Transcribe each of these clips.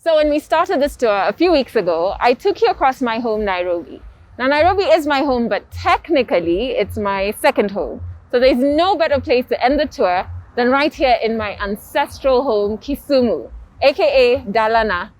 So when we started this tour a few weeks ago, I took you across my home, Nairobi. Now, Nairobi is my home, but technically it's my second home. So there's no better place to end the tour than right here in my ancestral home, Kisumu, aka Dalana.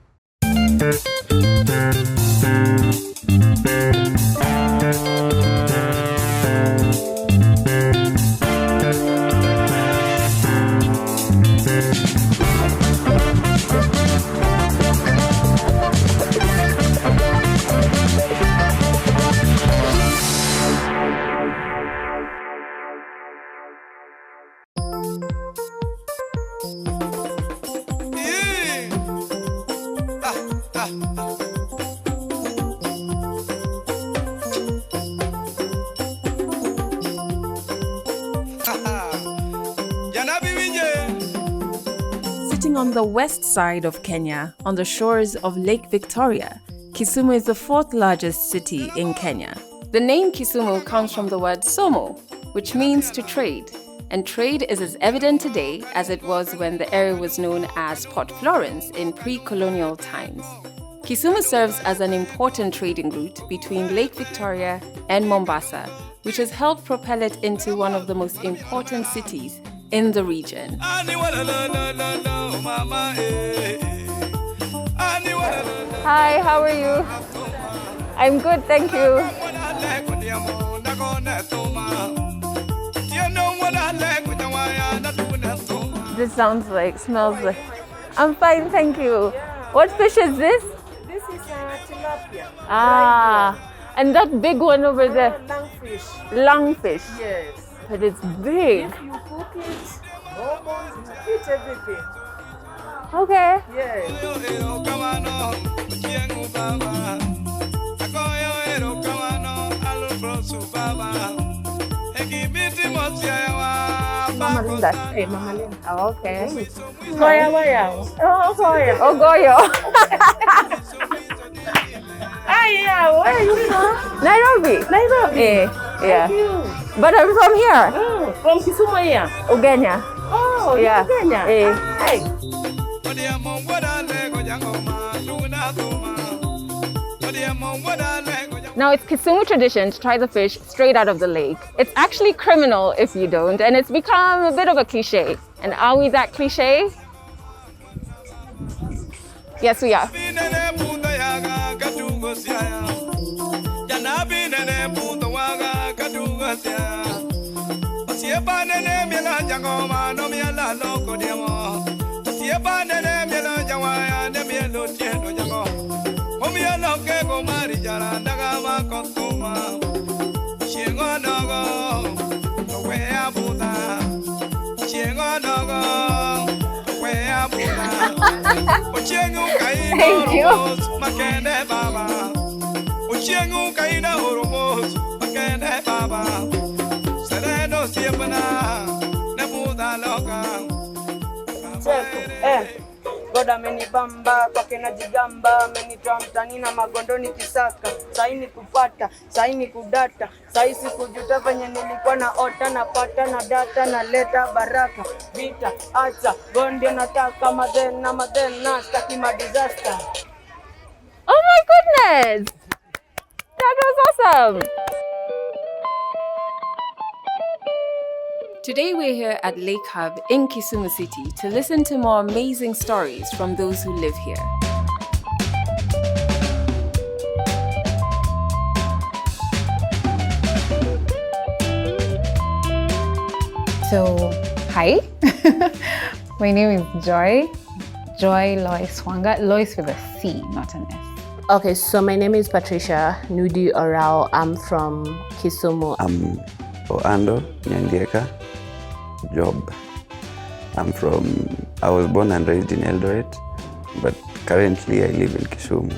Sitting on the west side of Kenya, on the shores of Lake Victoria, Kisumu is the fourth largest city in Kenya. The name Kisumu comes from the word somo, which means to trade. And trade is as evident today as it was when the area was known as Port Florence in pre-colonial times. Kisumu serves as an important trading route between Lake Victoria and Mombasa, which has helped propel it into one of the most important cities in the region. Hi, how are you? I'm good, thank you. This smells like. I'm fine, thank you. What fish is this? This is tilapia. Ah, and that big one over there? Langfish. Lungfish. Yes. But it's big. If you cook it, hormones, eat everything. Okay. Yes. Mama Linda. Hey, Mama Linda. Oh, okay. Goya. Oh, Goya. Oh, Goyo. Ah, yeah. Where are you from? Nairobi. Nairobi. Yeah. Thank you. But I'm from here. From Kisumu, yeah. Ugenya. Oh, Yeah. Kenya. Hey. Now, it's Kisumu tradition to try the fish straight out of the lake. It's actually criminal if you don't, and it's become a bit of a cliche. And are we that cliche? Yes, we are. Thank you. God amenibamba kwake najigamba, amenitoa mtani na magondoni Kisaka. Saini kupata, saini kudata, saisi kujuta venye nilikuwa na ota na pata na data na leta baraka. Vita, acha, gonde nataka madena, staki disaster. Oh my goodness! That was awesome! Today we're here at Lake Hub in Kisumu City to listen to more amazing stories from those who live here. So, hi, my name is Joy Lois Wanga, Lois with a C, not an S. Okay, so my name is Patricia Nudi Orao. I'm from Kisumu. I'm Oando Nyandieka Job. I was born and raised in Eldoret, but currently I live in Kisumu.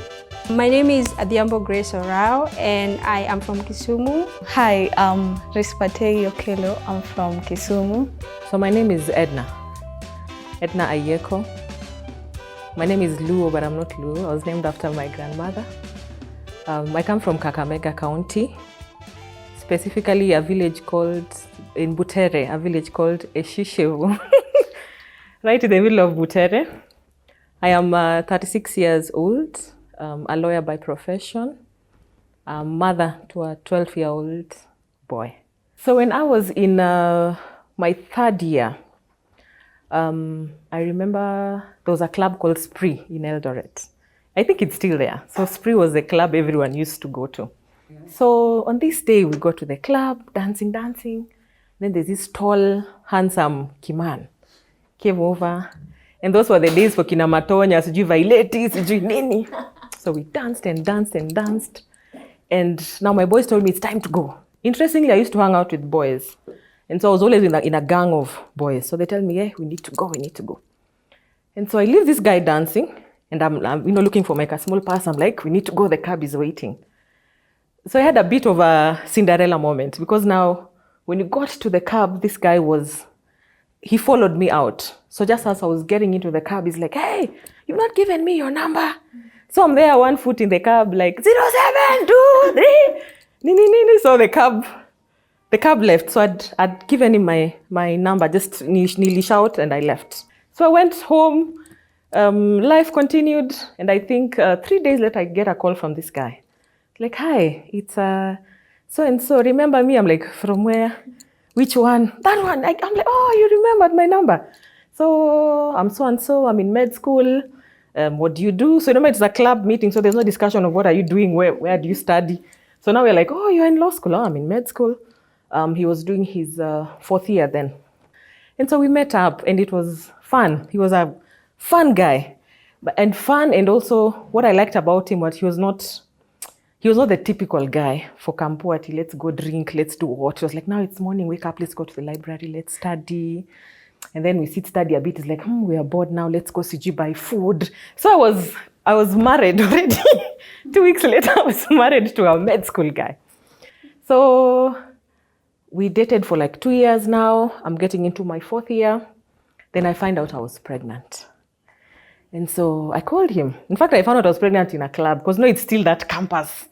My name is Adiambo Grace Orao and I am from Kisumu. Hi, I'm Rispate Yokelo. I'm from Kisumu. So my name is Edna Ayeko. My name is Luo, but I'm not Luo. I was named after my grandmother. I come from Kakamega County, specifically a village called, in Butere, a village called Eshishevu, right in the middle of Butere. I am 36 years old, a lawyer by profession, a mother to a 12-year-old boy. So when I was in my third year, I remember there was a club called Spree in Eldoret. I think it's still there. So Spree was the club everyone used to go to. So on this day, we go to the club, dancing. Then there's this tall, handsome Kiman came over. And those were the days for kina Matonya, sijui Vaileti, sijui nini. So we danced. And now my boys told me it's time to go. Interestingly, I used to hang out with boys. And so I was always in a gang of boys. So they tell me, we need to go. And so I leave this guy dancing. And I'm looking for a small pass. I'm like, we need to go. The cab is waiting. So I had a bit of a Cinderella moment. Because now, when you got to the cab, this guy he followed me out. So just as I was getting into the cab, he's like, hey, you've not given me your number. So I'm there, one foot in the cab, like 0723. So the cab left. So I'd given him my number, just nearly shout, and I left. So I went home. Life continued, and I think 3 days later, I get a call from this guy. Like, hi, it's so-and-so. Remember me? I'm like, from where? Which one? That one. I'm like, oh, you remembered my number. So I'm so-and-so. I'm in med school. What do you do? So it's a club meeting, so there's no discussion of what are you doing, where do you study. So now we're like, oh, you're in law school. Oh, I'm in med school. He was doing his 4th year then. And so we met up, and it was fun. He was a fun guy. And also what I liked about him was he was not the typical guy for Kampuati, let's go drink, let's do what. He was like, now it's morning, wake up, let's go to the library, let's study. And then we study a bit. It's like, we are bored now, let's go CG buy food. So I was married already. 2 weeks later, I was married to a med school guy. So we dated for like 2 years now. I'm getting into my 4th year. Then I find out I was pregnant. And so I called him. In fact, I found out I was pregnant in a club because it's still that campus.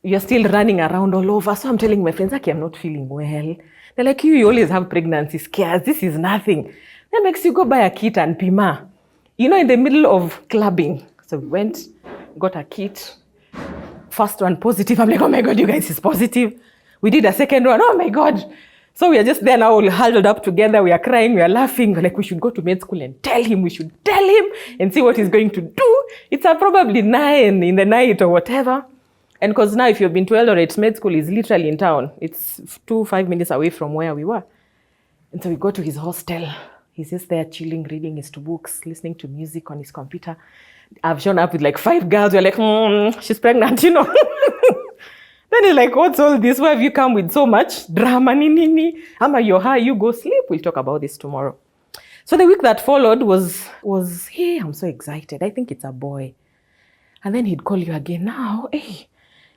You're still running around all over. So I'm telling my friends, I'm not feeling well. They're like, you always have pregnancy scares. This is nothing. That makes you go buy a kit and pima. In the middle of clubbing. So we went, got a kit. First one positive. I'm like, oh my God, you guys, it's positive. We did a second one. Oh my God. So we are just there now, all huddled up together. We are crying, we are laughing. We're like, we should go to med school and tell him. We should tell him and see what he's going to do. It's probably 9 in the night or whatever. And because now if you've been to Eldoret, med school is literally in town. It's 5 minutes away from where we were. And so we go to his hostel. He's just there chilling, reading his books, listening to music on his computer. I've shown up with like 5 girls. We're like, she's pregnant, Then he's like, what's all this? Why have you come with so much drama? Ama, you're high, you go sleep. We'll talk about this tomorrow. So the week that followed was hey, I'm so excited. I think it's a boy. And then he'd call you again. Now, hey,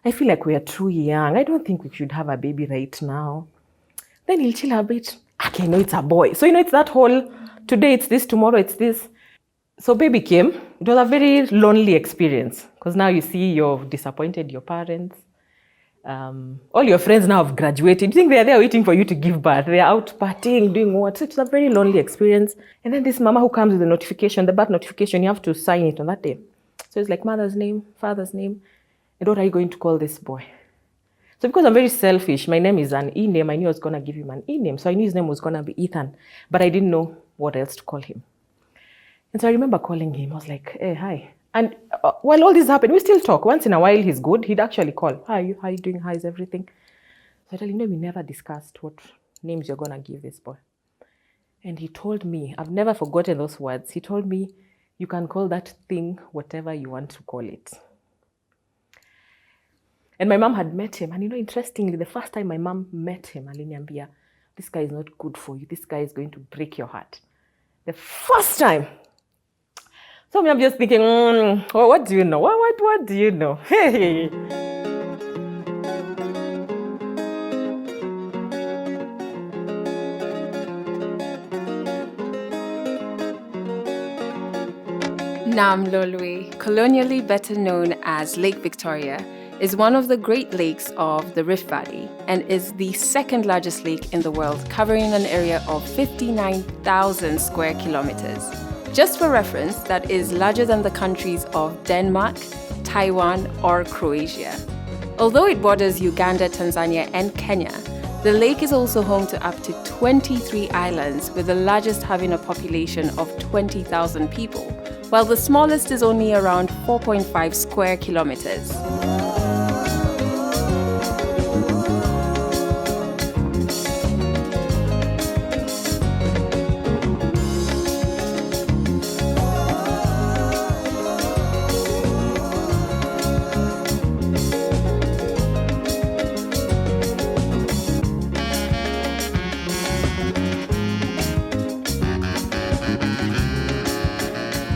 I feel like we are too young. I don't think we should have a baby right now. Then he'll chill a bit. Okay, no, it's a boy. So, it's that whole, today it's this, tomorrow it's this. So baby came. It was a very lonely experience because now you see you've disappointed your parents. All your friends now have graduated. You think they're there waiting for you to give birth. They're out partying, doing what? So it's a very lonely experience. And then this mama who comes with the notification, the birth notification, you have to sign it on that day. So it's like mother's name, father's name. And what are you going to call this boy? So because I'm very selfish, my name is an E-name. I knew I was going to give him an E-name. So I knew his name was going to be Ethan. But I didn't know what else to call him. And so I remember calling him. I was like, hey, hi. And while all this happened, we still talk. Once in a while, he's good. He'd actually call. How are you doing? How is everything? So I tell him, we never discussed what names you're going to give this boy. And he told me, I've never forgotten those words. He told me, you can call that thing whatever you want to call it. And my mom had met him. And interestingly, the first time my mom met him, aliniambia, this guy is not good for you. This guy is going to break your heart. The first time. So I'm just thinking, what do you know? What do you know? Hey. Namlolwe, colonially better known as Lake Victoria, is one of the Great Lakes of the Rift Valley and is the second largest lake in the world, covering an area of 59,000 square kilometers. Just for reference, that is larger than the countries of Denmark, Taiwan, or Croatia. Although it borders Uganda, Tanzania, and Kenya, the lake is also home to up to 23 islands, with the largest having a population of 20,000 people, while the smallest is only around 4.5 square kilometers.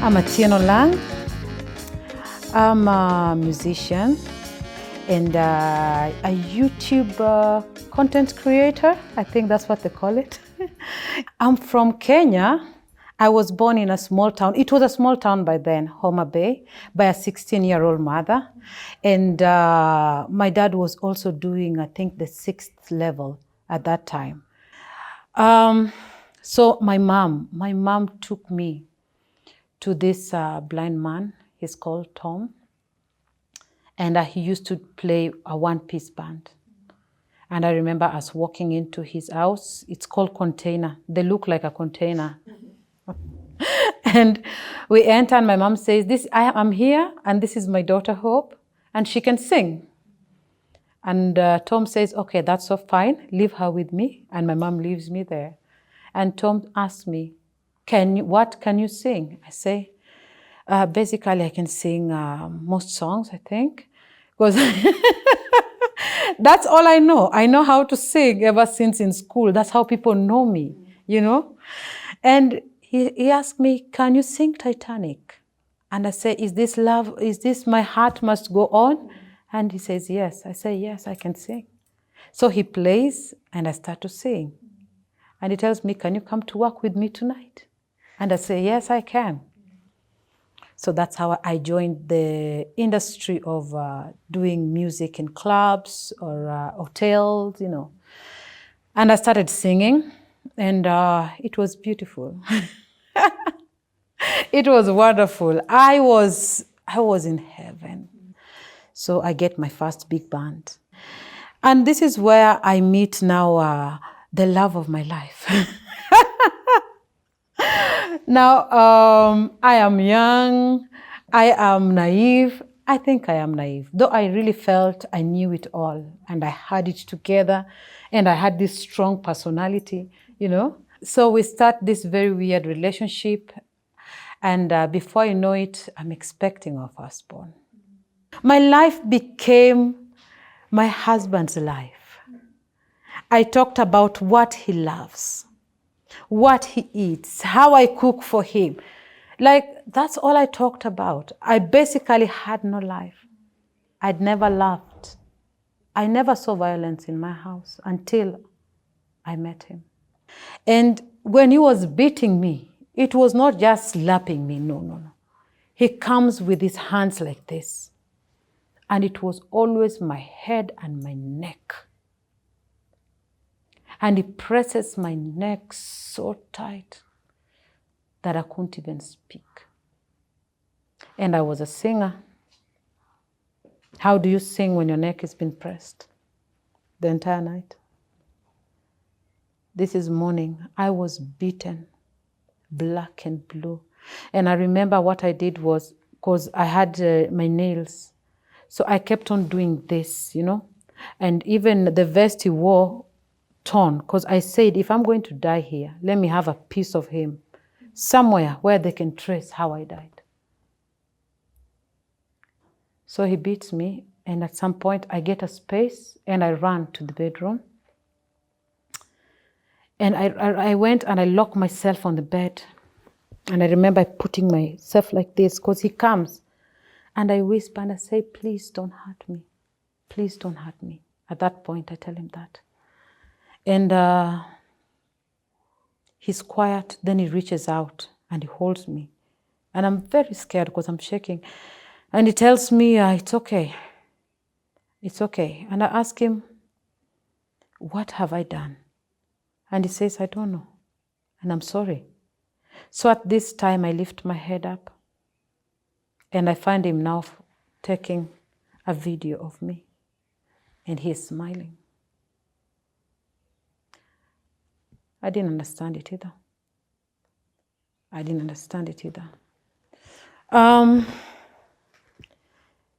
I'm Atieno Olang. I'm a musician and a YouTube content creator. I think that's what they call it. I'm from Kenya. I was born in a small town. It was a small town by then, Homa Bay, by a 16-year-old mother. And my dad was also doing, I think, the 6th level at that time. So my mom took me to this blind man. He's called Tom. And he used to play a one-piece band. And I remember us walking into his house. It's called Container. They look like a container. And we enter and my mom says, I'm here and this is my daughter Hope and she can sing. And Tom says, okay, that's so fine. Leave her with me. And my mom leaves me there. And Tom asked me, what can you sing? I say, basically I can sing most songs, I think, because that's all I know. I know how to sing ever since in school. That's how people know me, you know? And he asked me, can you sing Titanic? And I say, is this love, is this my heart must go on? And he says, yes. I say, yes, I can sing. So he plays and I start to sing. And he tells me, can you come to work with me tonight? And I say, yes, I can. So that's how I joined the industry of doing music in clubs or hotels, you know. And I started singing and it was beautiful. It was wonderful. I was in heaven. So I get my first big band. And this is where I meet now the love of my life. Now, I am young, I am naive. I think I am naive, though I really felt I knew it all and I had it together and I had this strong personality, you know. So we start this very weird relationship and before you know it, I'm expecting our firstborn. My life became my husband's life. I talked about what he loves, what he eats, how I cook for him. Like, that's all I talked about. I basically had no life. I'd never laughed. I never saw violence in my house until I met him. And when he was beating me, it was not just slapping me, no. He comes with his hands like this. And it was always my head and my neck. And he presses my neck so tight that I couldn't even speak. And I was a singer. How do you sing when your neck has been pressed the entire night? This is morning. I was beaten, black and blue. And I remember what I did was, because I had my nails, so I kept on doing this, you know. And even the vest he wore torn, because I said, if I'm going to die here, let me have a piece of him somewhere where they can trace how I died. So he beats me, and at some point I get a space and I run to the bedroom. And I went and I locked myself on the bed. And I remember putting myself like this because he comes. And I whisper and I say, please don't hurt me. Please don't hurt me. At that point, I tell him that. And he's quiet. Then he reaches out and he holds me. And I'm very scared because I'm shaking. And he tells me, it's okay. It's okay. And I ask him, what have I done? And he says, I don't know. And I'm sorry. So at this time, I lift my head up and I find him now taking a video of me, and he's smiling. I didn't understand it either.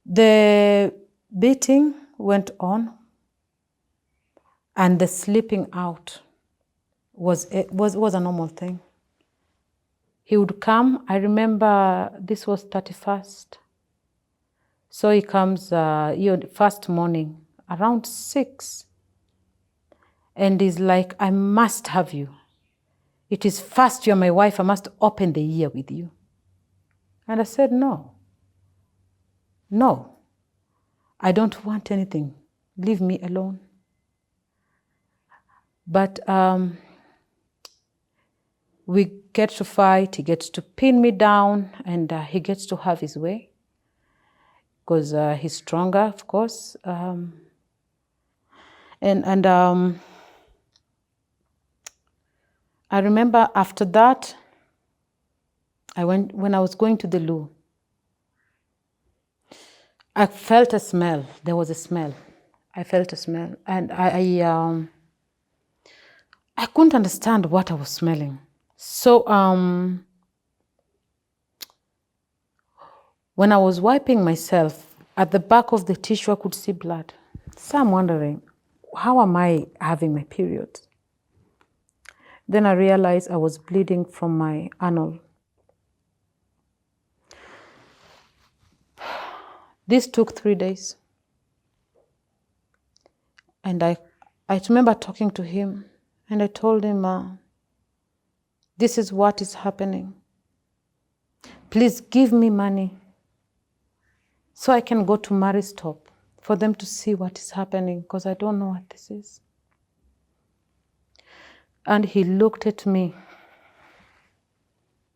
The beating went on, and the sleeping out was a normal thing. He would come, I remember this was 31st. So he comes first morning around 6. And he's like, I must have you. It is first, you're my wife, I must open the year with you. And I said, no, I don't want anything. Leave me alone. But we get to fight, he gets to pin me down, and he gets to have his way. Because he's stronger, of course. I remember after that, when I was going to the loo, I felt a smell. There was a smell. I felt a smell, and I couldn't understand what I was smelling. So when I was wiping myself, at the back of the tissue, I could see blood. So I'm wondering, how am I having my period? Then I realized I was bleeding from my anal. This took 3 days. And I remember talking to him, and I told him, this is what is happening. Please give me money so I can go to Maristop for them to see what is happening, because I don't know what this is. And he looked at me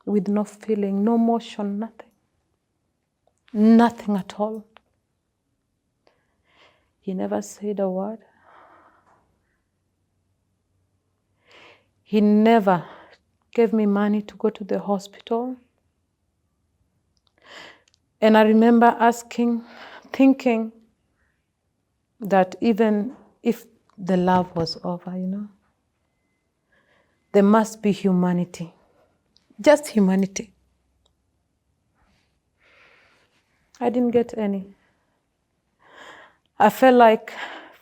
with no feeling, no motion, nothing at all. He never said a word. He never gave me money to go to the hospital. And I remember thinking that even if the love was over, there must be humanity. Just humanity. I didn't get any. I felt like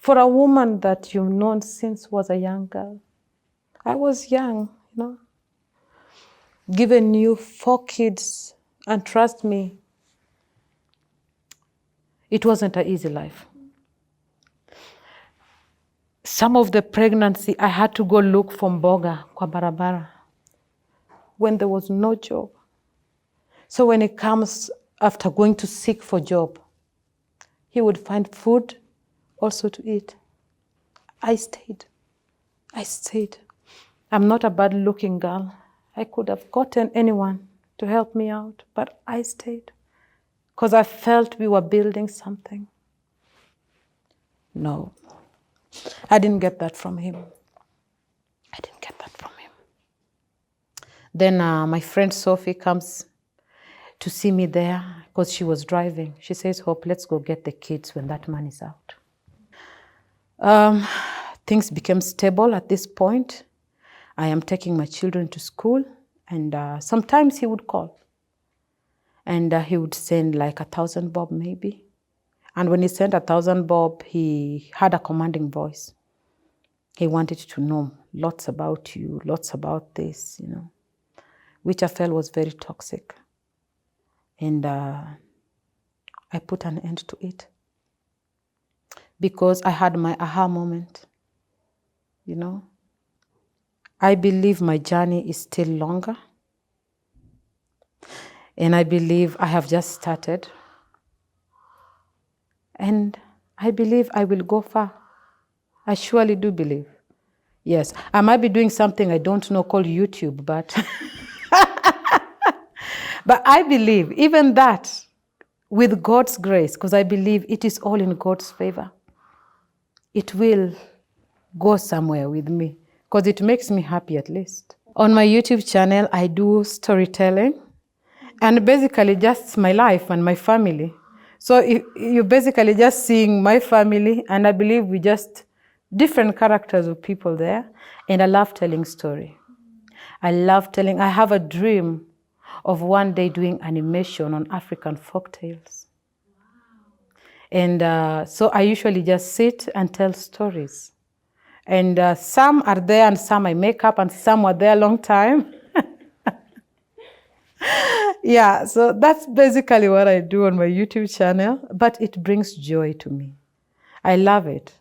for a woman that you've known since was a young girl, I was young, given you 4 kids, and trust me, it wasn't an easy life. Some of the pregnancy, I had to go look for mboga kwa barabara when there was no job. So when it comes after going to seek for job, he would find food also to eat. I stayed. I'm not a bad-looking girl. I could have gotten anyone to help me out, but I stayed because I felt we were building something. No, I didn't get that from him. Then my friend Sophie comes to see me there because she was driving. She says, Hope, let's go get the kids when that money's out. Things became stable at this point. I am taking my children to school, and sometimes he would call. And he would send like 1,000 bob maybe. And when he sent 1,000 bob, he had a commanding voice. He wanted to know lots about you, lots about this, which I felt was very toxic. And I put an end to it because I had my aha moment, I believe my journey is still longer. And I believe I have just started. And I believe I will go far. I surely do believe. Yes, I might be doing something I don't know called YouTube, but but I believe even that with God's grace, because I believe it is all in God's favor, it will go somewhere with me because it makes me happy at least. On my YouTube channel, I do storytelling and basically just my life and my family. So you're basically just seeing my family, and I believe we just different characters of people there. And I love telling story. I have a dream of one day doing animation on African folktales. And so I usually just sit and tell stories. And some are there and some I make up and some were there a long time. Yeah, so that's basically what I do on my YouTube channel, but it brings joy to me. I love it.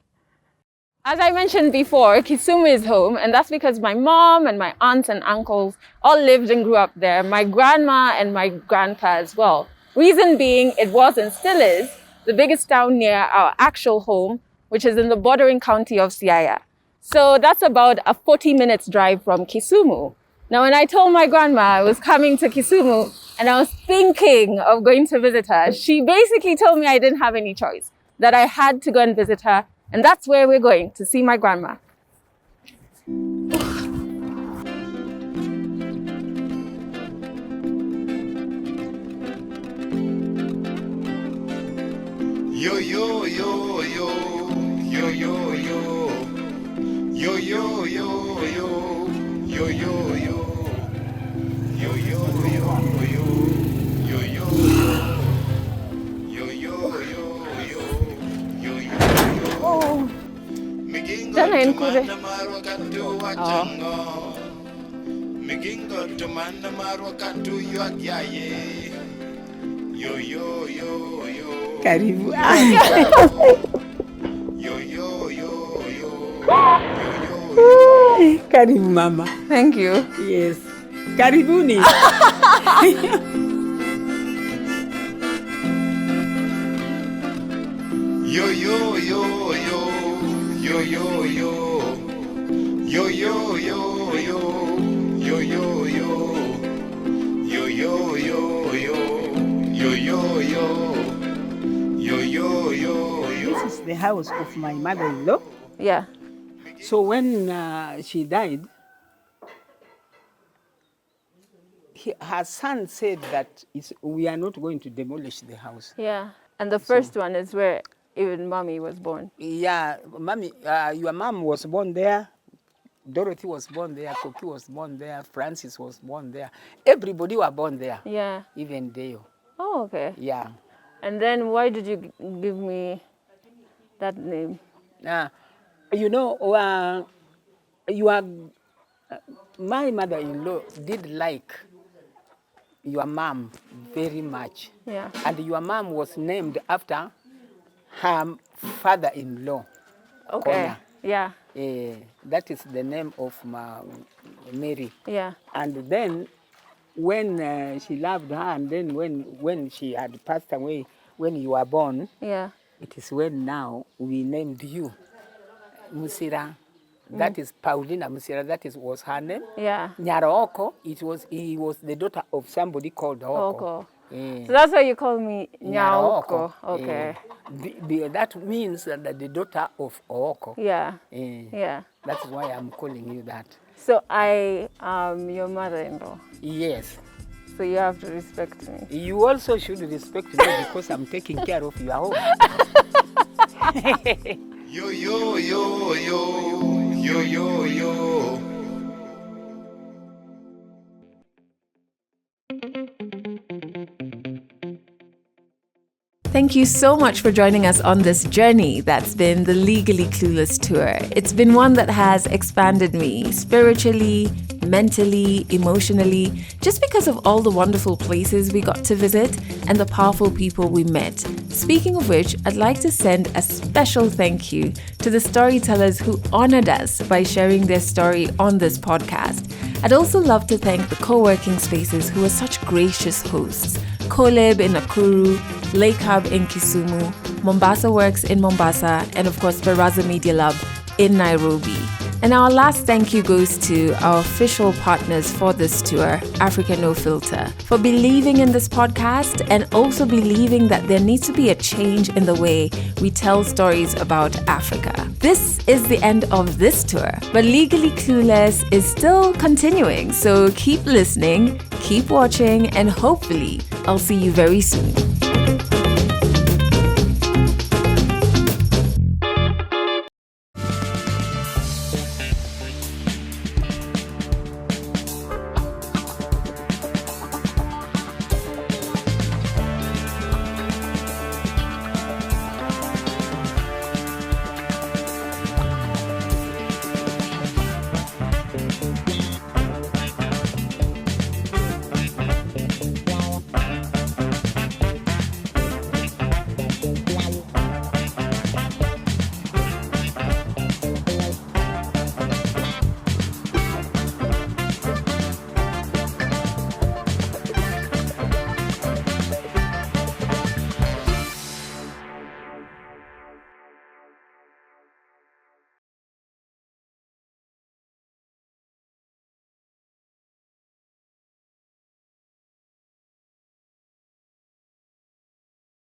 As I mentioned before, Kisumu is home, and that's because my mom and my aunts and uncles all lived and grew up there, my grandma and my grandpa as well. Reason being, it was and still is the biggest town near our actual home, which is in the bordering county of Siaya. So that's about a 40 minutes drive from Kisumu. Now, when I told my grandma I was coming to Kisumu and I was thinking of going to visit her, she basically told me I didn't have any choice, that I had to go and visit her. And that's where we're going, to see my grandma. Yo yo yo yo yo yo yo yo yo yo yo yo yo yo yo Karibu. Karibu mama. Thank you. Yes. Karibuni. Yo yo yo yo yo yo yo yo yo yo yo yo yo yo yo yo yo yo yo. This is the house of my mother-in-law. Yeah. So when she died, her son said that we are not going to demolish the house. Yeah. And the first one is where even mommy was born. Yeah, mommy, your mom was born there. Dorothy was born there. Koki was born there. Francis was born there. Everybody was born there. Yeah. Even Deo. Oh, okay. Yeah. And then why did you give me that name? You know, my mother-in-law did like your mom very much. Yeah. And your mom was named after her father-in-law. Okay. Kona. Yeah. That is the name of Mary. Yeah. And then when she loved her, and then when she had passed away, when you were born, yeah, it is when now we named you Musira. That is Paulina Musira. That was her name. Yeah. Nyaraoko. He was the daughter of somebody called Oko. Oko. So that's why you call me Nyaoko. Okay. That means that the daughter of Oko. Yeah. Yeah. That's why I'm calling you that. So I am your mother-in-law. Yes. So you have to respect me. You also should respect me because I'm taking care of your home. Yo yo yo yo yo yo yo. Thank you so much for joining us on this journey that's been the Legally Clueless Tour. It's been one that has expanded me spiritually, mentally, emotionally, just because of all the wonderful places we got to visit and the powerful people we met. Speaking of which, I'd like to send a special thank you to the storytellers who honored us by sharing their story on this podcast. I'd also love to thank the co-working spaces who were such gracious hosts. Koleb in Nakuru, Lake Hub in Kisumu, Mombasa Works in Mombasa, and of course Baraza Media Lab in Nairobi. And our last thank you goes to our official partners for this tour, Africa No Filter, for believing in this podcast and also believing that there needs to be a change in the way we tell stories about Africa. This is the end of this tour, but Legally Clueless is still continuing, so keep listening, keep watching, and hopefully I'll see you very soon.